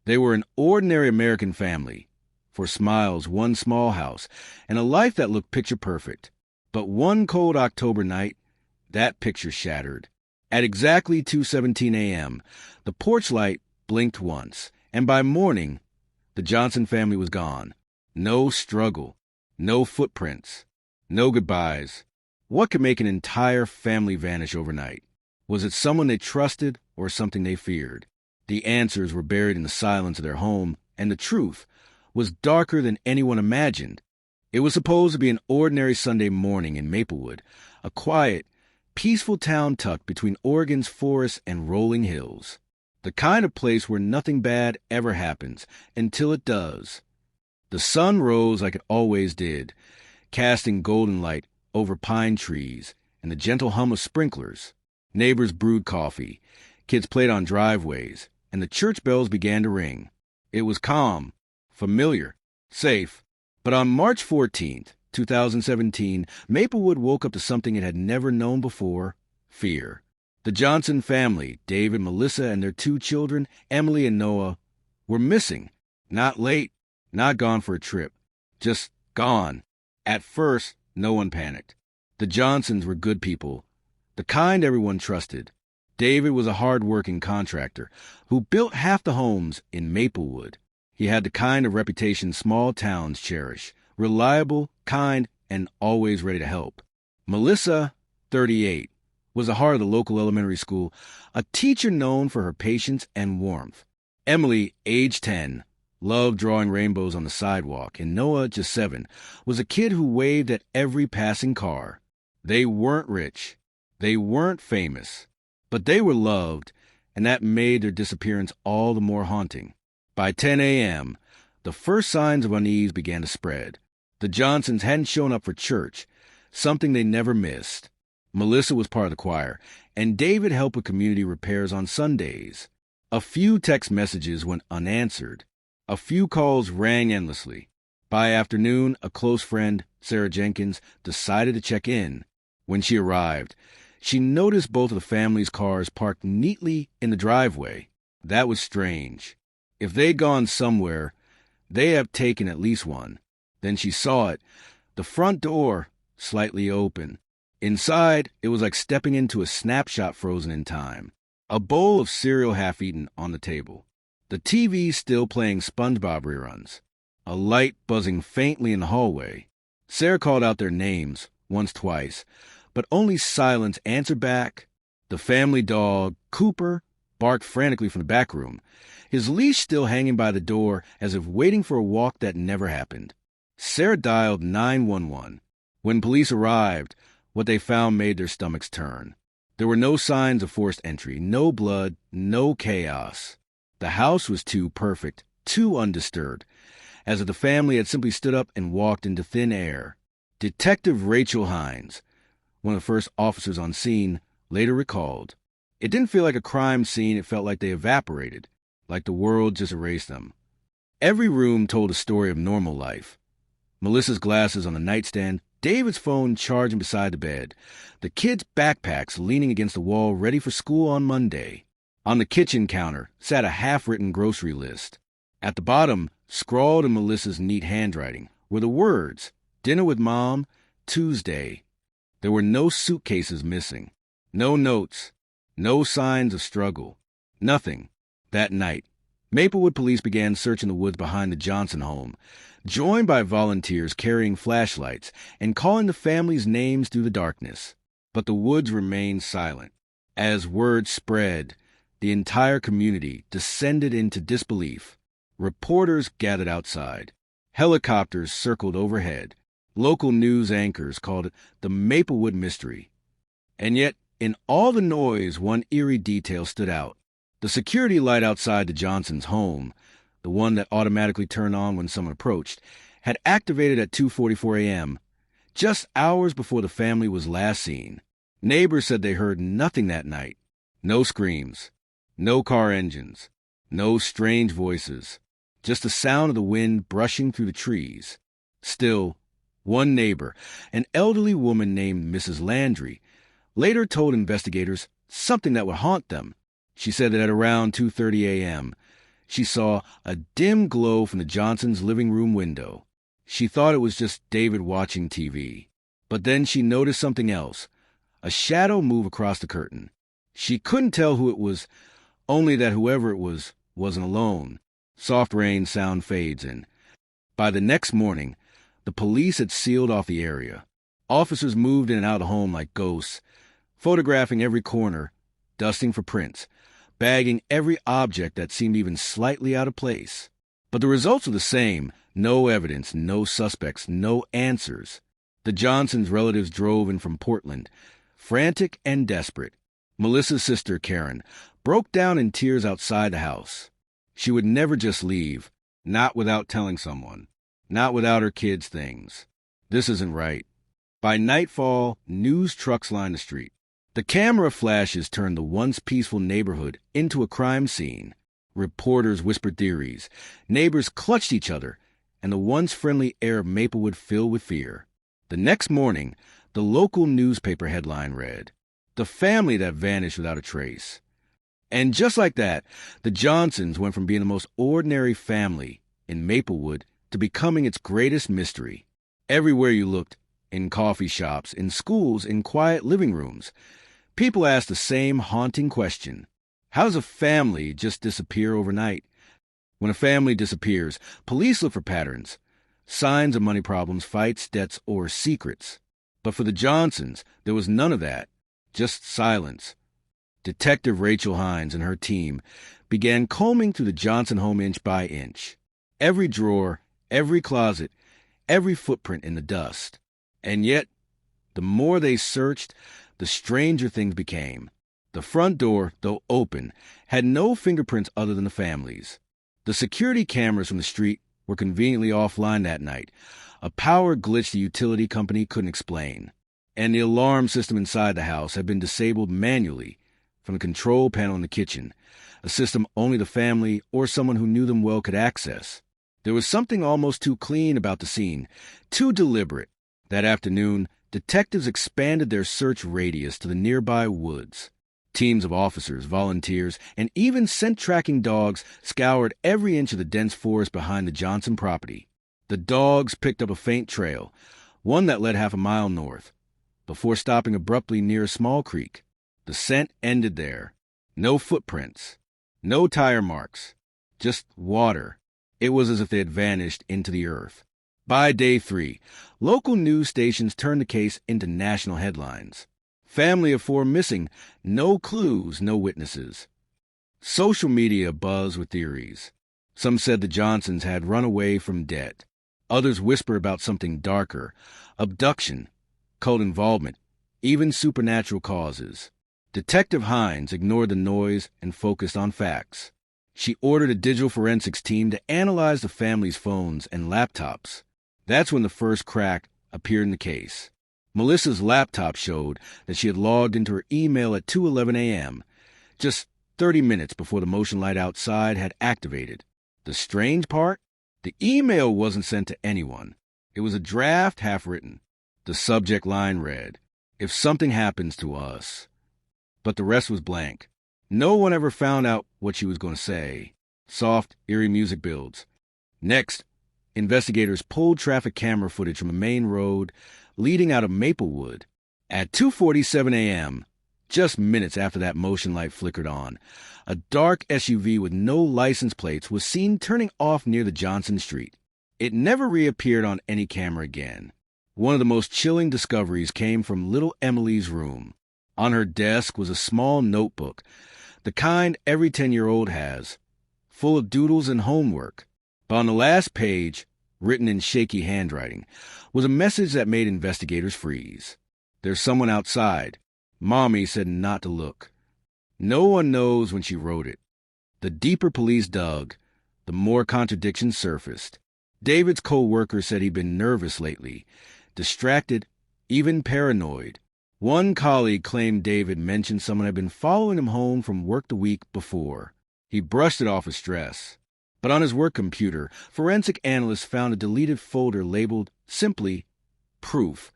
They were an ordinary American family. For smiles, one small house, and a life that looked picture perfect. But one cold October night, that picture shattered. At exactly 2:17 a.m., the porch light blinked once, and by morning, the Johnson family was gone. No struggle, no footprints, no goodbyes. What could make an entire family vanish overnight? Was it someone they trusted or something they feared? The answers were buried in the silence of their home, and the truth was darker than anyone imagined. It was supposed to be an ordinary Sunday morning in Maplewood, a quiet, peaceful town tucked between Oregon's forests and rolling hills. The kind of place where nothing bad ever happens until it does. The sun rose like it always did, casting golden light over pine trees and the gentle hum of sprinklers. Neighbors brewed coffee, kids played on driveways, and the church bells began to ring. It was calm, familiar, safe. But on March 14th, 2017, Maplewood woke up to something it had never known before: fear. The Johnson family, David, Melissa, and their 2 children, Emily and Noah, were missing. Not late, not gone for a trip, just gone. At first, no one panicked. The Johnsons were good people, the kind everyone trusted. David was a hard-working contractor who built half the homes in Maplewood. He had the kind of reputation small towns cherish: reliable, kind, and always ready to help. Melissa, 38, was the heart of the local elementary school, a teacher known for her patience and warmth. Emily, age 10, loved drawing rainbows on the sidewalk, and Noah, just 7, was a kid who waved at every passing car. They weren't rich. They weren't famous. But they were loved, and that made their disappearance all the more haunting. By 10 a.m., the first signs of unease began to spread. The Johnsons hadn't shown up for church, something they never missed. Melissa was part of the choir, and David helped with community repairs on Sundays. A few text messages went unanswered. A few calls rang endlessly. By afternoon, a close friend, Sarah Jenkins, decided to check in. When she arrived, she noticed both of the family's cars parked neatly in the driveway. That was strange. If they'd gone somewhere, they have taken at least one. Then she saw it, the front door slightly open. Inside, it was like stepping into a snapshot frozen in time. A bowl of cereal half-eaten on the table. The TV still playing SpongeBob reruns. A light buzzing faintly in the hallway. Sarah called out their names, once, twice, but only silence answered back. The family dog, Cooper, barked frantically from the back room, his leash still hanging by the door as if waiting for a walk that never happened. Sarah dialed 911. When police arrived, what they found made their stomachs turn. There were no signs of forced entry, no blood, no chaos. The house was too perfect, too undisturbed, as if the family had simply stood up and walked into thin air. Detective Rachel Hines, one of the first officers on scene, later recalled, "It didn't feel like a crime scene, it felt like they evaporated, like the world just erased them." Every room told a story of normal life. Melissa's glasses on the nightstand, David's phone charging beside the bed, the kids' backpacks leaning against the wall ready for school on Monday. On the kitchen counter sat a half-written grocery list. At the bottom, scrawled in Melissa's neat handwriting, were the words, "Dinner with Mom, Tuesday." There were no suitcases missing, no notes, no signs of struggle, nothing. That night, Maplewood police began searching the woods behind the Johnson home, joined by volunteers carrying flashlights and calling the family's names through the darkness. But the woods remained silent. As word spread, the entire community descended into disbelief. Reporters gathered outside. Helicopters circled overhead. Local news anchors called it the Maplewood Mystery. And yet, in all the noise, one eerie detail stood out. The security light outside the Johnsons' home, the one that automatically turned on when someone approached, had activated at 2:44 a.m., just hours before the family was last seen. Neighbors said they heard nothing that night. No screams, no car engines, no strange voices, just the sound of the wind brushing through the trees. Still, one neighbor, an elderly woman named Mrs. Landry, later told investigators something that would haunt them. She said that at around 2:30 a.m., She saw a dim glow from the Johnsons' living room window. She thought it was just David watching TV. But then she noticed something else, a shadow move across the curtain. She couldn't tell who it was, only that whoever it was wasn't alone. Soft rain sound fades in. By the next morning, the police had sealed off the area. Officers moved in and out of the home like ghosts, photographing every corner, dusting for prints, bagging every object that seemed even slightly out of place. But the results were the same. No evidence, no suspects, no answers. The Johnsons' relatives drove in from Portland, frantic and desperate. Melissa's sister, Karen, broke down in tears outside the house. She would never just leave, not without telling someone, not without her kids' things. This isn't right. By nightfall, news trucks lined the street. The camera flashes turned the once peaceful neighborhood into a crime scene. Reporters whispered theories. Neighbors clutched each other, and the once friendly air of Maplewood filled with fear. The next morning, the local newspaper headline read, "The family that vanished without a trace." And just like that, the Johnsons went from being the most ordinary family in Maplewood to becoming its greatest mystery. Everywhere you looked, in coffee shops, in schools, in quiet living rooms, people asked the same haunting question. How does a family just disappear overnight? When a family disappears, police look for patterns, signs of money problems, fights, debts, or secrets. But for the Johnsons, there was none of that, just silence. Detective Rachel Hines and her team began combing through the Johnson home inch by inch. Every drawer, every closet, every footprint in the dust. And yet, the more they searched, the stranger things became. The front door, though open, had no fingerprints other than the family's. The security cameras from the street were conveniently offline that night, a power glitch the utility company couldn't explain. And the alarm system inside the house had been disabled manually from the control panel in the kitchen, a system only the family or someone who knew them well could access. There was something almost too clean about the scene, too deliberate. That afternoon, detectives expanded their search radius to the nearby woods. Teams of officers, volunteers, and even scent-tracking dogs scoured every inch of the dense forest behind the Johnson property. The dogs picked up a faint trail, one that led half a mile north, before stopping abruptly near a small creek. The scent ended there. No footprints, no tire marks, just water. It was as if they had vanished into the earth. By day 3, local news stations turned the case into national headlines. Family of 4 missing, no clues, no witnesses. Social media buzzed with theories. Some said the Johnsons had run away from debt. Others whispered about something darker, abduction, cult involvement, even supernatural causes. Detective Hines ignored the noise and focused on facts. She ordered a digital forensics team to analyze the family's phones and laptops. That's when the first crack appeared in the case. Melissa's laptop showed that she had logged into her email at 2:11 a.m., just 30 minutes before the motion light outside had activated. The strange part? The email wasn't sent to anyone. It was a draft half-written. The subject line read, "If something happens to us." But the rest was blank. No one ever found out what she was going to say. Soft, eerie music builds. Next, investigators pulled traffic camera footage from a main road leading out of Maplewood. At 2:47 a.m., just minutes after that motion light flickered on, a dark SUV with no license plates was seen turning off near the Johnson Street. It never reappeared on any camera again. One of the most chilling discoveries came from little Emily's room. On her desk was a small notebook, the kind every 10-year-old has, full of doodles and homework. But on the last page, written in shaky handwriting, was a message that made investigators freeze. "There's someone outside. Mommy said not to look." No one knows when she wrote it. The deeper police dug, the more contradictions surfaced. David's co-worker said he'd been nervous lately, distracted, even paranoid. One colleague claimed David mentioned someone had been following him home from work the week before. He brushed it off as stress. But on his work computer, forensic analysts found a deleted folder labeled simply Proof.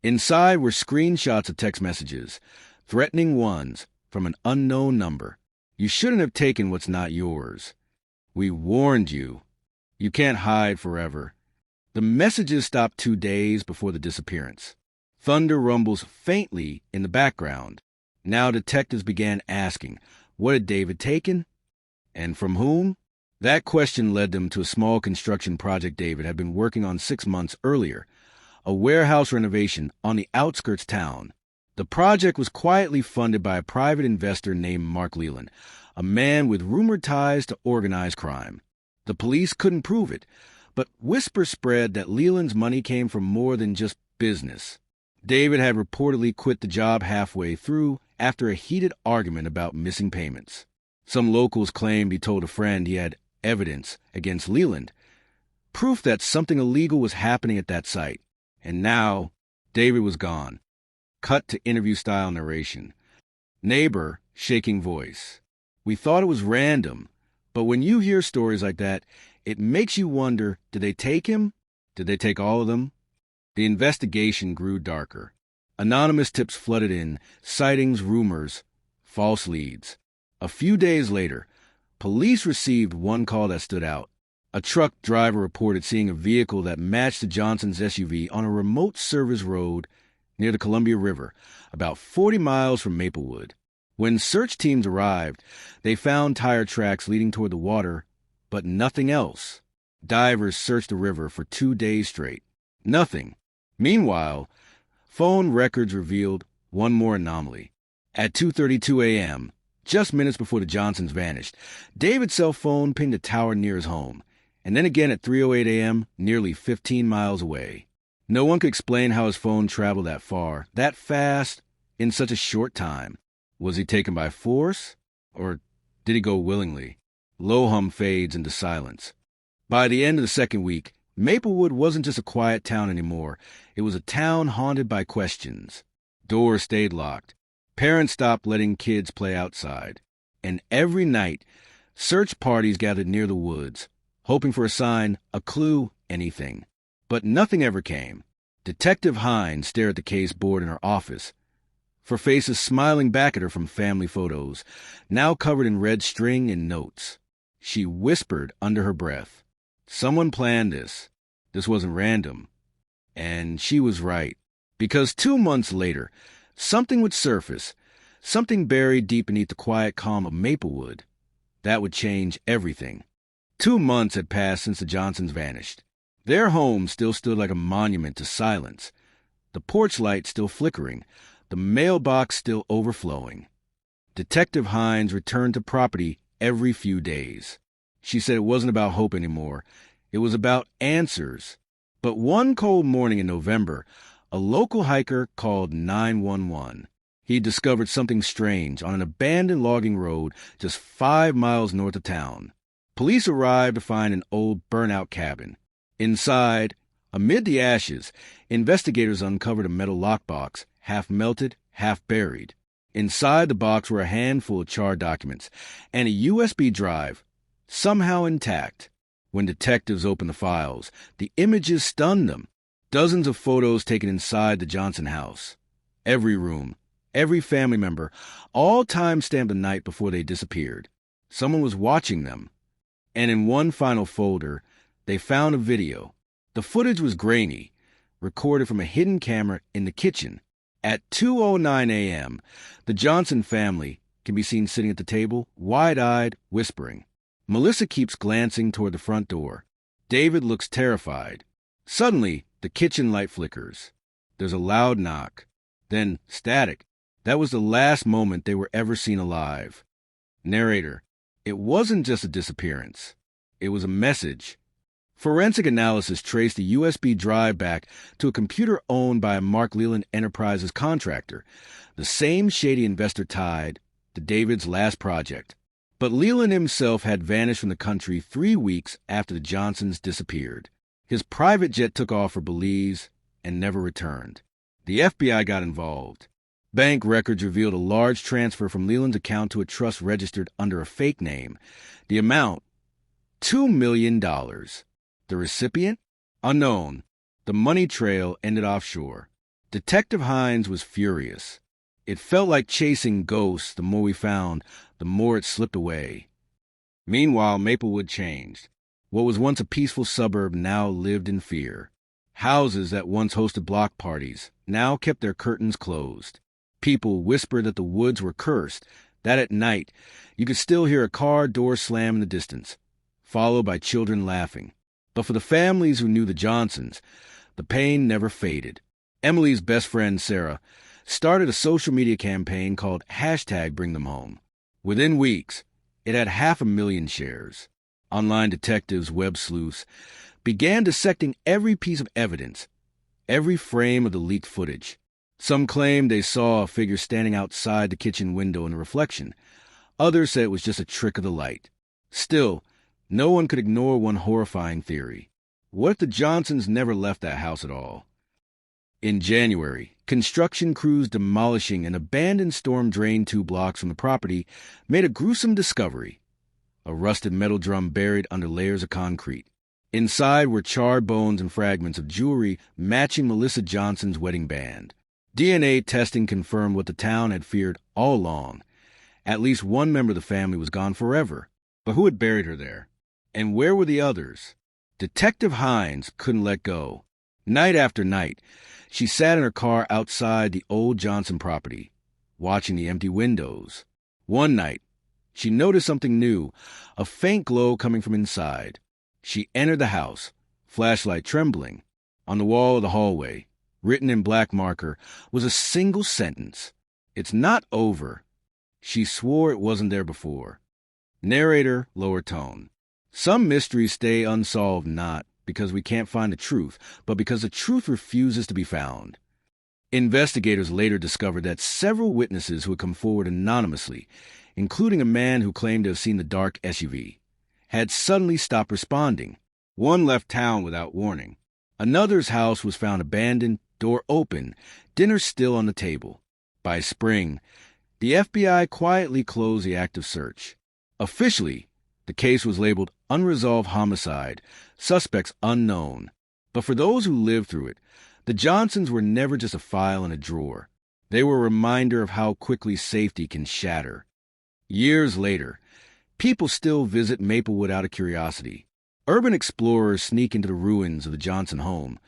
Inside were screenshots of text messages, threatening ones from an unknown number. "You shouldn't have taken what's not yours." We warned you. You can't hide forever. The messages stopped 2 days before the disappearance. Thunder rumbles faintly in the background. Now detectives began asking, what had David taken? And from whom? That question led them to a small construction project David had been working on 6 months earlier, a warehouse renovation on the outskirts town. The project was quietly funded by a private investor named Mark Leland, a man with rumored ties to organized crime. The police couldn't prove it, but whispers spread that Leland's money came from more than just business. David had reportedly quit the job halfway through after a heated argument about missing payments. Some locals claimed he told a friend he had evidence against Leland, proof that something illegal was happening at that site. And now, David was gone. Cut to interview-style narration. Neighbor, shaking voice. We thought it was random, but when you hear stories like that, it makes you wonder, did they take him? Did they take all of them? The investigation grew darker. Anonymous tips flooded in, sightings, rumors, false leads. A few days later, police received one call that stood out. A truck driver reported seeing a vehicle that matched the Johnsons' SUV on a remote service road near the Columbia River, about 40 miles from Maplewood. When search teams arrived, they found tire tracks leading toward the water, but nothing else. Divers searched the river for 2 days straight. Nothing. Meanwhile, phone records revealed one more anomaly. At 2:32 a.m., just minutes before the Johnsons vanished, David's cell phone pinged a tower near his home, and then again at 3:08 a.m., nearly 15 miles away. No one could explain how his phone traveled that far, that fast, in such a short time. Was he taken by force, or did he go willingly? Low hum fades into silence. By the end of the second week, Maplewood wasn't just a quiet town anymore. It was a town haunted by questions. Doors stayed locked. Parents stopped letting kids play outside. And every night, search parties gathered near the woods, hoping for a sign, a clue, anything. But nothing ever came. Detective Hines stared at the case board in her office, for faces smiling back at her from family photos, now covered in red string and notes. She whispered under her breath, someone planned this. This wasn't random. And she was right. Because 2 months later, something would surface, something buried deep beneath the quiet calm of Maplewood. That would change everything. 2 months had passed since the Johnsons vanished. Their home still stood like a monument to silence, the porch light still flickering, the mailbox still overflowing. Detective Hines returned to property every few days. She said it wasn't about hope anymore. It was about answers. But one cold morning in November, a local hiker called 911. He discovered something strange on an abandoned logging road just 5 miles north of town. Police arrived to find an old burnt-out cabin. Inside, amid the ashes, investigators uncovered a metal lockbox, half melted, half buried. Inside the box were a handful of charred documents and a USB drive, somehow intact. When detectives opened the files, the images stunned them. Dozens of photos taken inside the Johnson house. Every room, every family member, all time-stamped the night before they disappeared. Someone was watching them. And in one final folder, they found a video. The footage was grainy, recorded from a hidden camera in the kitchen. At 2:09 a.m., the Johnson family can be seen sitting at the table, wide-eyed, whispering. Melissa keeps glancing toward the front door. David looks terrified. Suddenly, the kitchen light flickers. There's a loud knock. Then static. That was the last moment they were ever seen alive. Narrator: it wasn't just a disappearance. It was a message. Forensic analysis traced the USB drive back to a computer owned by a Mark Leland Enterprises contractor, the same shady investor tied to David's last project. But Leland himself had vanished from the country 3 weeks after the Johnsons disappeared. His private jet took off for Belize and never returned. The FBI got involved. Bank records revealed a large transfer from Leland's account to a trust registered under a fake name. The amount, $2 million. The recipient? Unknown. The money trail ended offshore. Detective Hines was furious. It felt like chasing ghosts. The more we found, the more it slipped away. Meanwhile, Maplewood changed. What was once a peaceful suburb now lived in fear. Houses that once hosted block parties now kept their curtains closed. People whispered that the woods were cursed, that at night you could still hear a car door slam in the distance, followed by children laughing. But for the families who knew the Johnsons, the pain never faded. Emily's best friend, Sarah, started a social media campaign called #BringThemHome. Within weeks, it had 500,000 shares. Online detectives, web sleuths, began dissecting every piece of evidence, every frame of the leaked footage. Some claimed they saw a figure standing outside the kitchen window in the reflection. Others said it was just a trick of the light. Still, no one could ignore one horrifying theory. What if the Johnsons never left that house at all? In January, construction crews demolishing an abandoned storm drain 2 blocks from the property made a gruesome discovery: a rusted metal drum buried under layers of concrete. Inside were charred bones and fragments of jewelry matching Melissa Johnson's wedding band. DNA testing confirmed what the town had feared all along. At least one member of the family was gone forever. But who had buried her there? And where were the others? Detective Hines couldn't let go. Night after night, she sat in her car outside the old Johnson property, watching the empty windows. One night, she noticed something new, a faint glow coming from inside. She entered the house, flashlight trembling. On the wall of the hallway, written in black marker, was a single sentence: "It's not over." She swore it wasn't there before. Narrator, lower tone. Some mysteries stay unsolved not because we can't find the truth, but because the truth refuses to be found. Investigators later discovered that several witnesses who had come forward anonymously, including a man who claimed to have seen the dark SUV, had suddenly stopped responding. One left town without warning. Another's house was found abandoned, door open, dinner still on the table. By spring, the FBI quietly closed the active search. Officially, the case was labeled unresolved homicide, suspects unknown. But for those who lived through it, the Johnsons were never just a file in a drawer. They were a reminder of how quickly safety can shatter. Years later, people still visit Maplewood out of curiosity. Urban explorers sneak into the ruins of the Johnson home,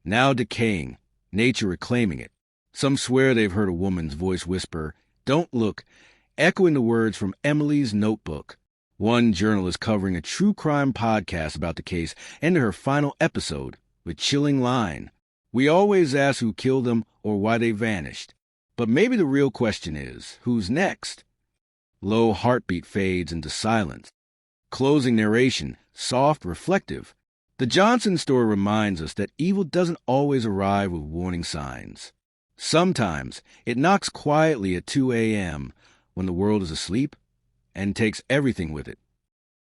now decaying, nature reclaiming it. Some swear they've heard a woman's voice whisper, "Don't look," echoing the words from Emily's notebook. One journalist covering a true crime podcast about the case ended her final episode with chilling line: "We always ask who killed them or why they vanished. But maybe the real question is, who's next?" Low heartbeat fades into silence. Closing narration, soft, reflective. The Johnson story reminds us that evil doesn't always arrive with warning signs. Sometimes it knocks quietly at 2 a.m. when the world is asleep and takes everything with it.